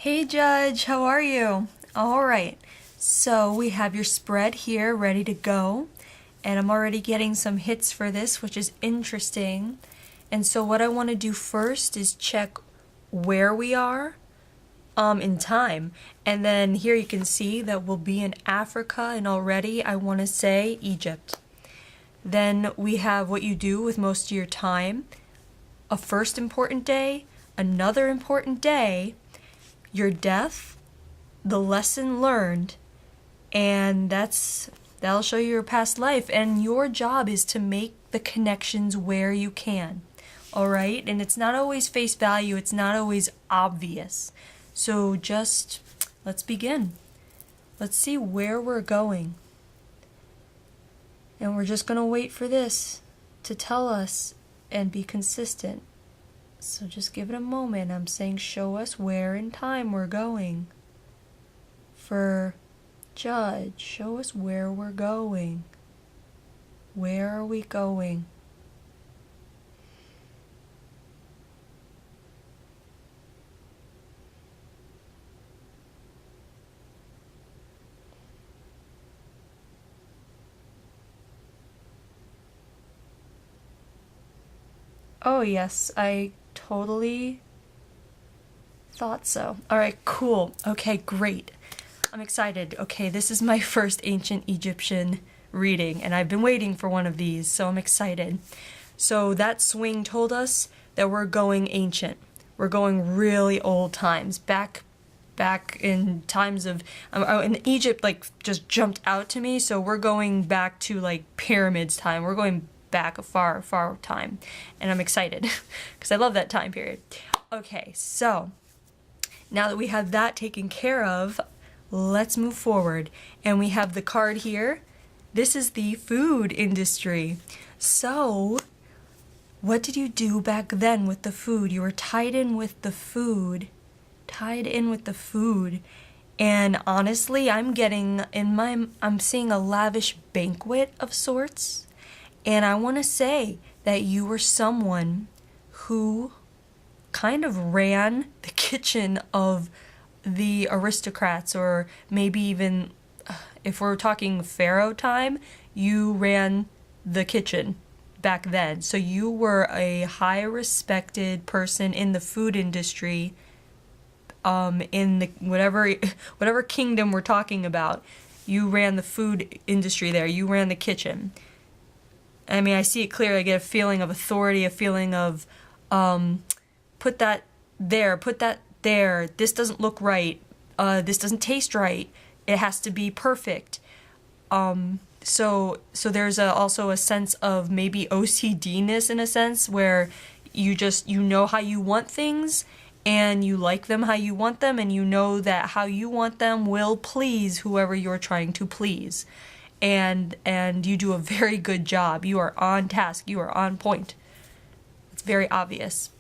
Hey Judge, how are you? All right, so we have your spread here ready to go, and I'm already getting some hits for this, which is interesting. And so what I want to do first is check where we are in time. And then here you can see that we'll be in Africa, and already I want to say Egypt. Then we have what you do with most of your time, a first important day, another important day, your death, the lesson learned, and that'll show you your past life. And your job is to make the connections where you can. All right? And it's not always face value, it's not always obvious. So just let's begin. Let's see where we're going. And we're just going to wait for this to tell us and be consistent. So just give it a moment. I'm saying show us where in time we're going. For Judge, show us where we're going. Where are we going? Oh yes, I totally thought so. Alright, cool. Okay, great. I'm excited. Okay, this is my first ancient Egyptian reading, and I've been waiting for one of these, so I'm excited. So that swing told us that we're going ancient. We're going really old times, back in times of in Egypt, like just jumped out to me. So we're going back to like pyramids time. We're going back a far time, and I'm excited because I love that time period. Okay, so now that we have that taken care of, let's move forward. And we have the card here. This is the food industry. So what did you do back then with the food? You were tied in with the food. And honestly, I'm seeing a lavish banquet of sorts. And I want to say that you were someone who kind of ran the kitchen of the aristocrats, or maybe even, if we're talking pharaoh time, you ran the kitchen back then. So you were a high respected person in the food industry, in the whatever kingdom we're talking about. You ran the food industry there. You ran the kitchen. I mean, I see it clear. I get a feeling of authority, a feeling of, put that there, this doesn't look right, this doesn't taste right, it has to be perfect. So there's also a sense of maybe OCD-ness, in a sense, where you know how you want things, and you like them how you want them, and you know that how you want them will please whoever you're trying to please. And you do a very good job. You are on task. You are on point. It's very obvious.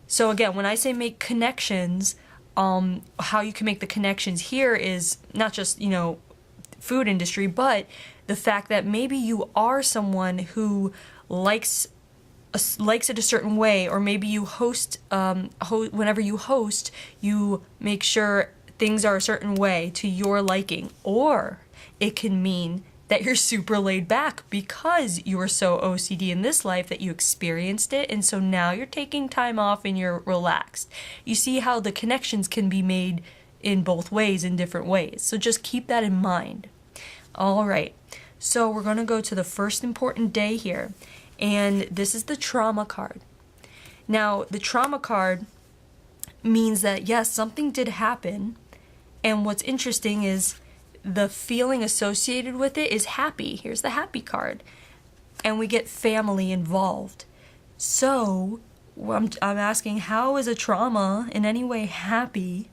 So again, when I say make connections, how you can make the connections here is not just, food industry, but the fact that maybe you are someone who likes it a certain way, or maybe you host, whenever you host, you make sure things are a certain way to your liking. Or it can mean that you're super laid back because you were so OCD in this life that you experienced it, and so now you're taking time off and you're relaxed. You see how the connections can be made in both ways, in different ways. So just keep that in mind. All right, so we're going to go to the first important day here, and this is the trauma card. Now, the trauma card means that, yes, something did happen, and what's interesting is the feeling associated with it is happy. Here's the happy card. And we get family involved. So I'm asking, how is a trauma in any way happy?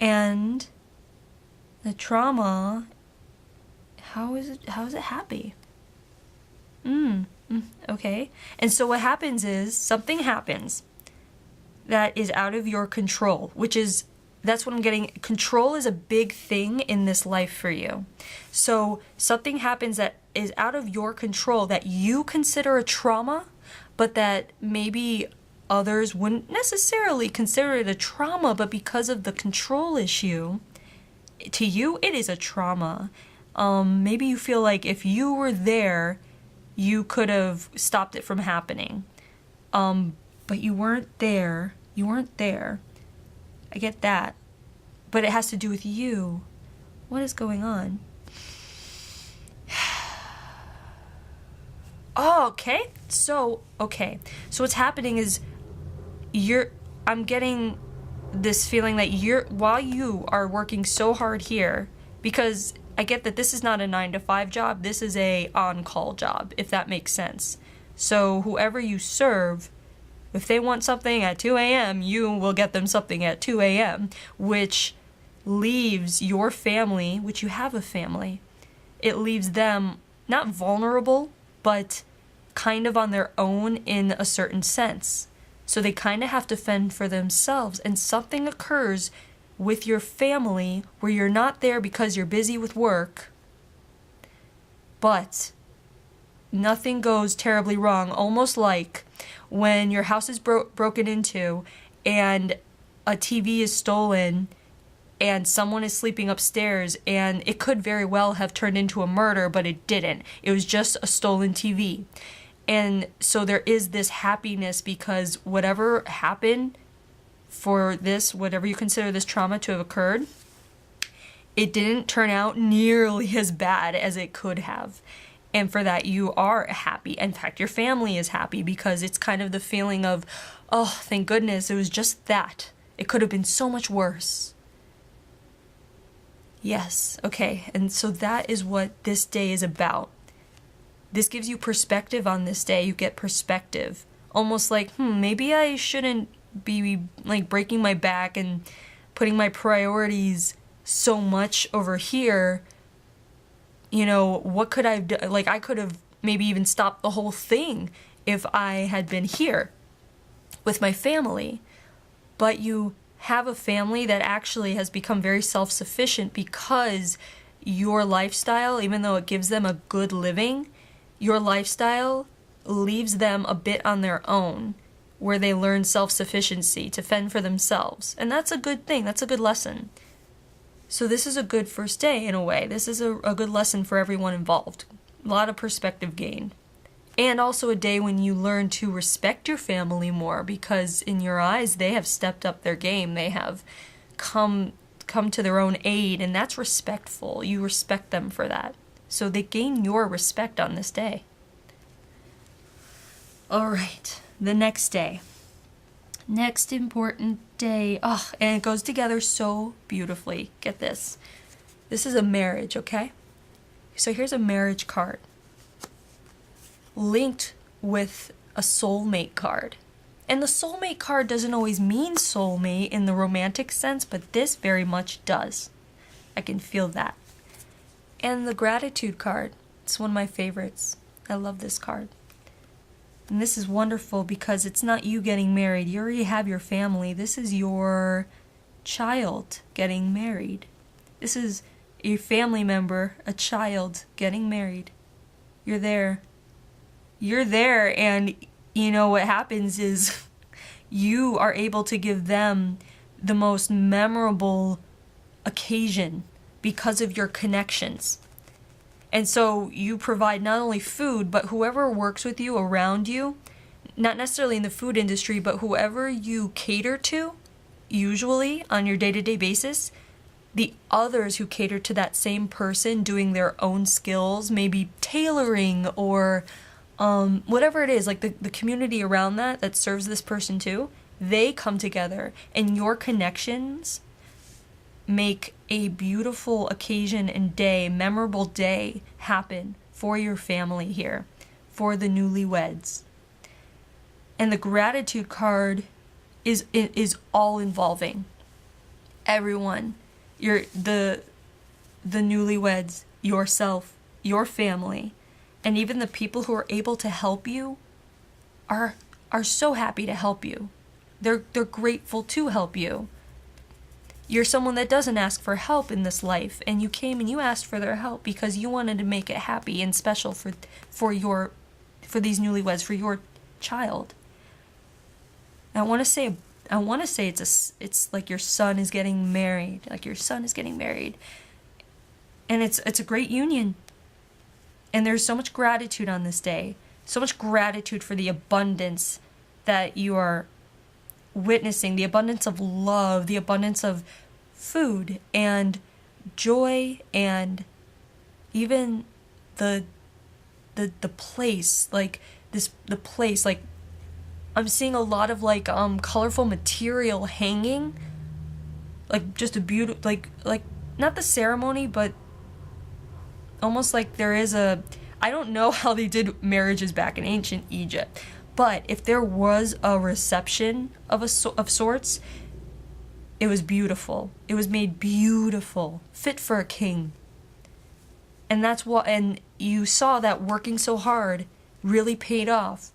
And the trauma, how is it happy? Okay. And so what happens is something happens that is out of your control, that's what I'm getting. Control is a big thing in this life for you. So something happens that is out of your control that you consider a trauma, but that maybe others wouldn't necessarily consider it a trauma, but because of the control issue, to you, it is a trauma. Maybe you feel like if you were there, you could have stopped it from happening. But you weren't there. You weren't there. I get that. But it has to do with you. What is going on? Oh, okay. So what's happening is I'm getting this feeling that while you are working so hard here, because I get that this is not a 9-to-5 job, this is a on-call job, if that makes sense. So whoever you serve, if they want something at 2 a.m., you will get them something at 2 a.m., which leaves your family, which you have a family, it leaves them not vulnerable, but kind of on their own in a certain sense. So they kind of have to fend for themselves, and something occurs with your family where you're not there because you're busy with work, but nothing goes terribly wrong, almost like when your house is broken into and a TV is stolen and someone is sleeping upstairs, and it could very well have turned into a murder, but it didn't. It was just a stolen TV. And so there is this happiness because whatever happened for this, whatever you consider this trauma to have occurred, it didn't turn out nearly as bad as it could have. And for that, you are happy. In fact, your family is happy because it's kind of the feeling of, oh, thank goodness, it was just that. It could have been so much worse. Yes, okay. And so that is what this day is about. This gives you perspective on this day. You get perspective. Almost like, maybe I shouldn't be like breaking my back and putting my priorities so much over here. You know, what could I have done? Like, I could have maybe even stopped the whole thing if I had been here with my family. But you have a family that actually has become very self-sufficient because your lifestyle, even though it gives them a good living, your lifestyle leaves them a bit on their own, where they learn self-sufficiency to fend for themselves. And that's a good thing. That's a good lesson. So this is a good first day in a way. This is a good lesson for everyone involved. A lot of perspective gain. And also a day when you learn to respect your family more, because in your eyes they have stepped up their game. They have come to their own aid, and that's respectful. You respect them for that. So they gain your respect on this day. All right, the next day. Next important day. Oh, and it goes together so beautifully. Get this. This is a marriage, okay? So here's a marriage card linked with a soulmate card. And the soulmate card doesn't always mean soulmate in the romantic sense, but this very much does. I can feel that. And the gratitude card. It's one of my favorites. I love this card. And this is wonderful because it's not you getting married. You already have your family. This is your child getting married. This is a family member, a child getting married. You're there. You're there, and you know what happens is you are able to give them the most memorable occasion because of your connections. And so you provide not only food, but whoever works with you around you, not necessarily in the food industry, but whoever you cater to, usually on your day-to-day basis, the others who cater to that same person doing their own skills, maybe tailoring or whatever it is, like the community around that serves this person too, they come together, and your connections make a beautiful occasion and day, memorable day happen for your family here, for the newlyweds. And the gratitude card is all involving. Everyone, the newlyweds, yourself, your family, and even the people who are able to help you are so happy to help you. They're grateful to help you. You're someone that doesn't ask for help in this life, and you came and you asked for their help because you wanted to make it happy and special for these newlyweds, for your child. I want to say it's like your son is getting married. Like your son is getting married. And it's a great union. And there's so much gratitude on this day. So much gratitude for the abundance that you are witnessing, the abundance of love, the abundance of food and joy, and even the place, like the place, like I'm seeing a lot of like colorful material hanging, like just a beautiful, like not the ceremony, but almost like there is a, I don't know how they did marriages back in ancient Egypt, but if there was a reception of sorts, it was beautiful. It was made beautiful, fit for a king. And that's what, and you saw that working so hard really paid off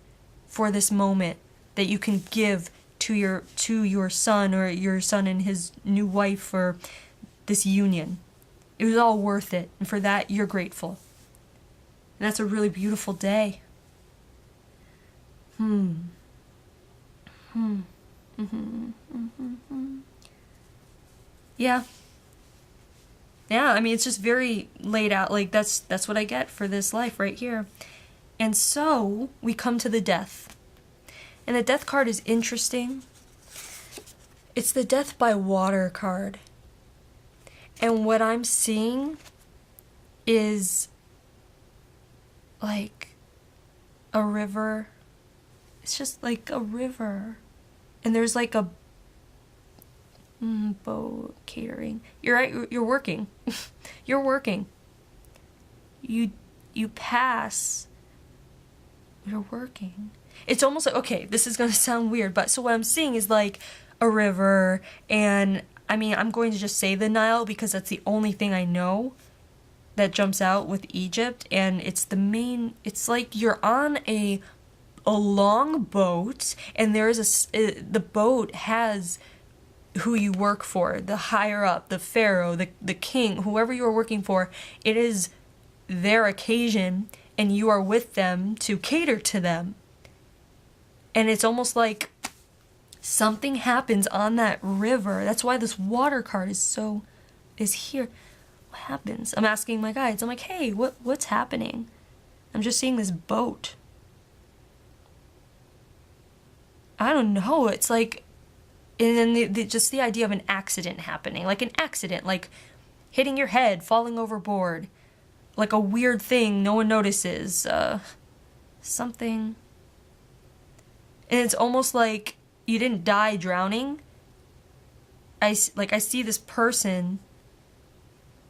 for this moment that you can give to your son, or your son and his new wife, for this union. It was all worth it, and for that you're grateful. And that's a really beautiful day. Yeah. Yeah, I mean, it's just very laid out. Like, that's what I get for this life right here. And so, we come to the death. And the death card is interesting. It's the death by water card. And what I'm seeing is like a river. It's just like a river. And there's like a boat catering. You're right, you're working. You're working. You pass. You're working. It's almost like, okay, this is gonna sound weird, but so what I'm seeing is like a river, and I mean, I'm going to just say the Nile because that's the only thing I know that jumps out with Egypt, and it's like you're on a long boat, and the boat has who you work for, the higher up, the pharaoh, the king, whoever you are working for. It is their occasion, and you are with them to cater to them. And it's almost like something happens on that river. That's why this water card is here. What happens? I'm asking my guides. I'm like, hey, what's happening? I'm just seeing this boat. I don't know. It's like, and then just the idea of an accident happening. Like an accident, like hitting your head, falling overboard. Like a weird thing no one notices. Something. And it's almost like you didn't die drowning. I see this person,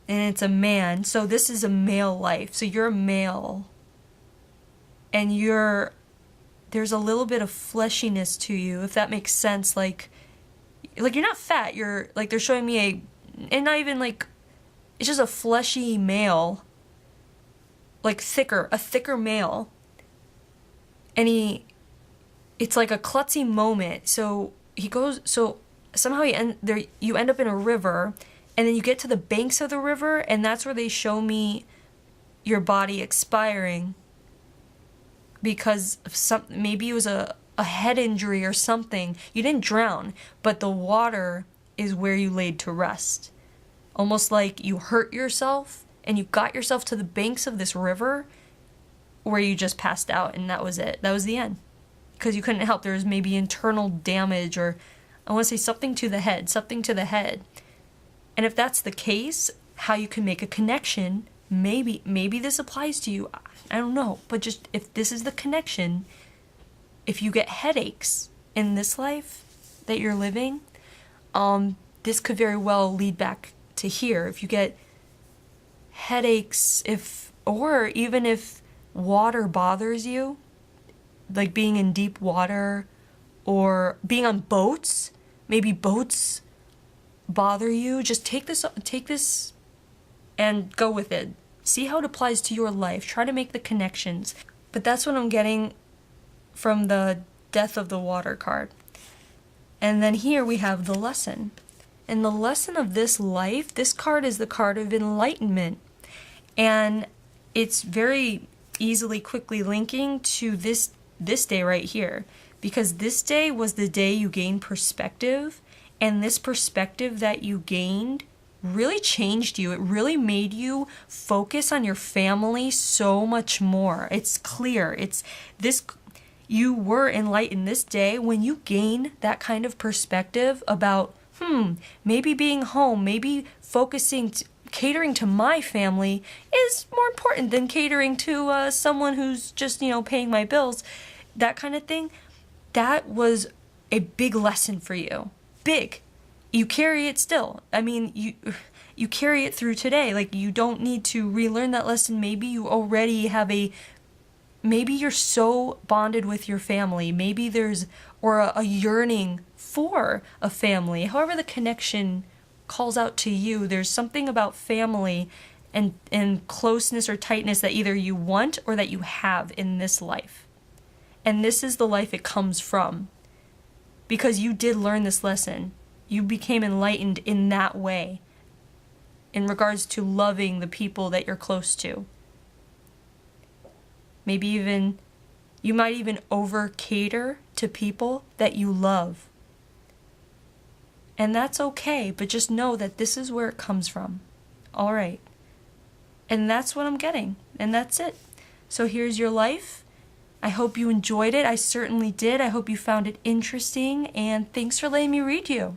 and it's a man. So this is a male life. So you're a male, and there's a little bit of fleshiness to you, if that makes sense. Like you're not fat. You're like, they're showing me and not even like, it's just a fleshy male, like a thicker male, and it's like a klutzy moment. So somehow you end up in a river, and then you get to the banks of the river, and that's where they show me your body expiring because of maybe it was a head injury or something. You didn't drown, but the water is where you laid to rest. Almost like you hurt yourself and you got yourself to the banks of this river where you just passed out, and that was it. That was the end. Because you couldn't help. There was maybe internal damage, or I want to say something to the head. And if that's the case, how you can make a connection, maybe this applies to you. I don't know. But just if this is the connection, if you get headaches in this life that you're living, this could very well lead back to here. If you get headaches, or even if water bothers you, like being in deep water or being on boats, maybe boats bother you, just take this and go with it. See how it applies to your life. Try to make the connections. But that's what I'm getting from the death of the water card. And then here we have the lesson. And the lesson of this life, this card is the card of enlightenment. And it's very easily, quickly linking to this day right here. because this day was the day you gained perspective, and this perspective that you gained really changed you. It really made you focus on your family so much more. It's clear. It's this, you were enlightened this day when you gain that kind of perspective about, maybe being home, maybe catering to my family is more important than catering to someone who's just, paying my bills. That kind of thing. That was a big lesson for you. Big. You carry it still. I mean, you carry it through today. Like, you don't need to relearn that lesson. Maybe you already have maybe you're so bonded with your family. Maybe there's, or a yearning for a family. However the connection calls out to you, there's something about family and closeness or tightness that either you want or that you have in this life. And this is the life it comes from. Because you did learn this lesson. You became enlightened in that way. In regards to loving the people that you're close to. Maybe even, you might even over cater to people that you love. And that's okay, but just know that this is where it comes from. All right. And that's what I'm getting. And that's it. So here's your life. I hope you enjoyed it. I certainly did. I hope you found it interesting. And thanks for letting me read you.